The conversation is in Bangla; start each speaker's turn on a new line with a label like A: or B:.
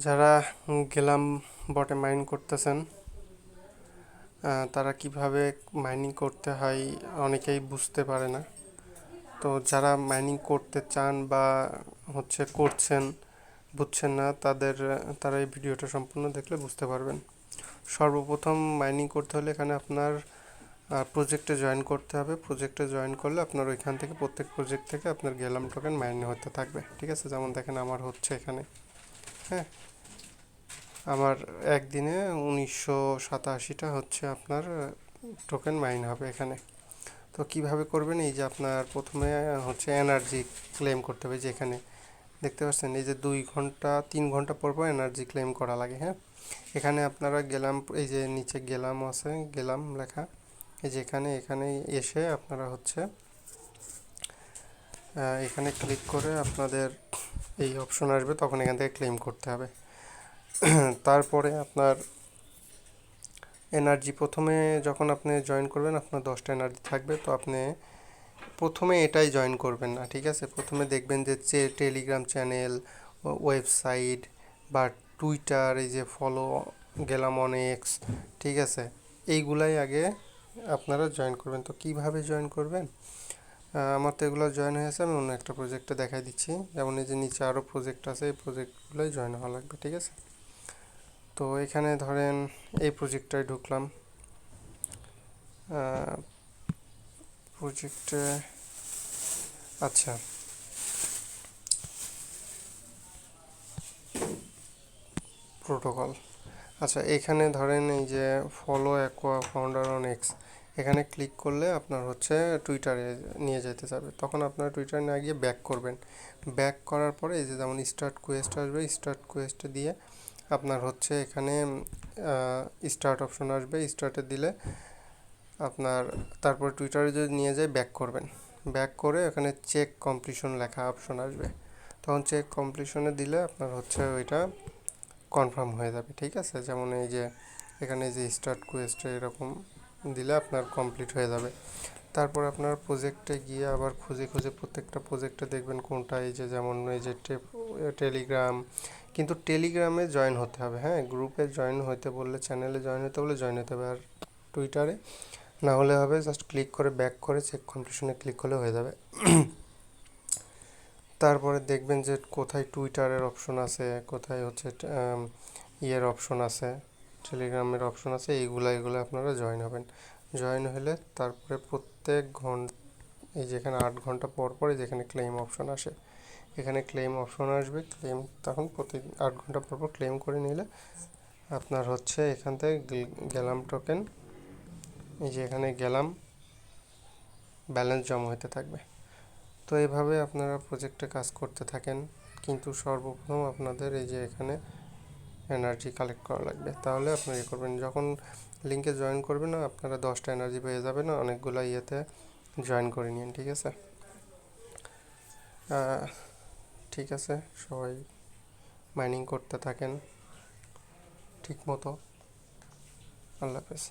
A: যারা গেলাম বটে মাইন করতেছেন, তারা কিভাবে মাইনিং করতে হয় অনেকেই বুঝতে পারে না। তো যারা মাইনিং করতে চান বা করছেন, বুঝছেন না, তারা এই ভিডিওটা সম্পূর্ণ দেখলে বুঝতে পারবেন। সর্বপ্রথম মাইনিং করতে হলে এখানে আপনার প্রজেক্টে জয়েন করতে হবে। প্রজেক্টে জয়েন করলে আপনার ওইখান থেকে প্রত্যেক প্রজেক্ট থেকে আপনার গেলাম টোকেন মাইন হতে থাকবে। ঠিক আছে, যেমন দেখেন আমার হচ্ছে এখানে। হ্যাঁ, আমার একদিনে 1987টা আপনার টোকেন মাইন হবে এখানে। তো কিভাবে করবেন, এই যে আপনার প্রথমে এনার্জি ক্লেম করতে হবে। যে এখানে দেখতে পাচ্ছেন এই যে 2 ঘন্টা 3 ঘন্টা পর পর এনার্জি ক্লেম করা লাগে। হ্যাঁ, এখানে আপনারা গেলাম, এই যে নিচে গেলাম আছে, গেলাম লেখা, এই যে এখানে এখানে এসে আপনারা এখানে ক্লিক করে আপনাদের এই অপশন আসবে, তখন এখান থেকে ক্লেম করতে হবে। তারপরে আপনার এনার্জি প্রথমে যখন আপনি জয়েন করবেন আপনার 10টা এনার্জি থাকবে। তো আপনি প্রথমে এটাই জয়েন করবেন না, ঠিক আছে। প্রথমে দেখবেন যে টেলিগ্রাম চ্যানেল, ওয়েবসাইট বা টুইটার, এই যে ফলো গেলাম অন এক্স, ঠিক আছে, এইগুলাই আগে আপনারা জয়েন করবেন। তো কিভাবে জয়েন করবেন, আমার তো এগুলো জয়েন হয়েছে, আমি অন্য একটা প্রজেক্টে দেখাই দিচ্ছি। যেমন এই যে নিচে আরও প্রজেক্ট আছে, এই প্রজেক্টগুলোই জয়েন হওয়া লাগবে, ঠিক আছে। তো এখানে ধরেন এই প্রজেক্টটায় ঢুকলাম, প্রজেক্টে, আচ্ছা, প্রোটোকল, আচ্ছা, এখানে ধরেন এই যে follow aqua founder on x, এখানে ক্লিক করলে আপনার টুইটারে নিয়ে যেতে যাবে। তখন আপনার টুইটারে না গিয়ে ব্যাক করবেন। ব্যাক করার পরে এই যে যেমন স্টার্ট কোয়েস্ট আসবে, স্টার্ট কোয়েস্ট দিয়ে আপনার এখানে স্টার্ট অপশন আসবে। স্টার্টে দিলে আপনার তারপর টুইটারে যদি নিয়ে যায় ব্যাক করবেন। ব্যাক করে এখানে চেক কমপ্লিশন লেখা অপশন আসবে, তখন চেক কমপ্লিশনে দিলে আপনার ওইটা কনফার্ম হয়ে যাবে, ঠিক আছে। যেমন এই যে এখানে যে স্টার্ট কোয়েস্টে এরকম দিলে আপনার কমপ্লিট হয়ে যাবে। তারপর আপনার প্রজেক্টে গিয়ে আবার খুঁজে খুঁজে প্রত্যেকটা প্রজেক্টে দেখবেন কোনটা, এই যে যেমন এই যে টেলিগ্রাম, কিন্তু টেলিগ্রামে জয়েন হতে হবে। হ্যাঁ, গ্রুপে জয়েন হতে বললে, চ্যানেলে জয়েন হতে বললে জয়েন হতে হবে। আর টুইটারে না হলে হবে জাস্ট ক্লিক করে ব্যাক করে চেক কমপ্লিশনে ক্লিক করলে হয়ে যাবে। তারপরে দেখবেন যে কোথায় টুইটারের অপশন আছে, কোথায় ইয়ের অপশন আছে, টেলিগ্রামের অপশন আছে, এগুলো আপনারা জয়েন হবেন। জয়েন হলে তারপরে প্রত্যেক এই যেখানে 8 ঘন্টা পর পরে যেখানে ক্লেম অপশন আসে, এখানে ক্লেম অপশন আসবে। ক্লেম তখন প্রতি 8 ঘন্টা পর পর ক্লেম করে নিলে আপনার এখান থেকে গেলাম টোকেন, এই যে এখানে গেলাম ব্যালেন্স জমা হতে থাকবে। তো এইভাবে আপনারা প্রজেক্টে কাজ করতে থাকেন, কিন্তু সর্বপ্রথম আপনাদের এই যে এখানে এনার্জি কালেক্ট করা লাগবে। তাহলে আপনারা করবেন, যখন লিঙ্কে জয়েন করবেন না আপনারা 10টা এনার্জি পেয়ে যাবেন, অনেকগুলো ইয়েতে জয়েন করে নিন, ঠিক আছে। ঠিক আছে, সবাই মাইনিং করতে থাকেন ঠিক মতো। আল্লাহ হাফেজ।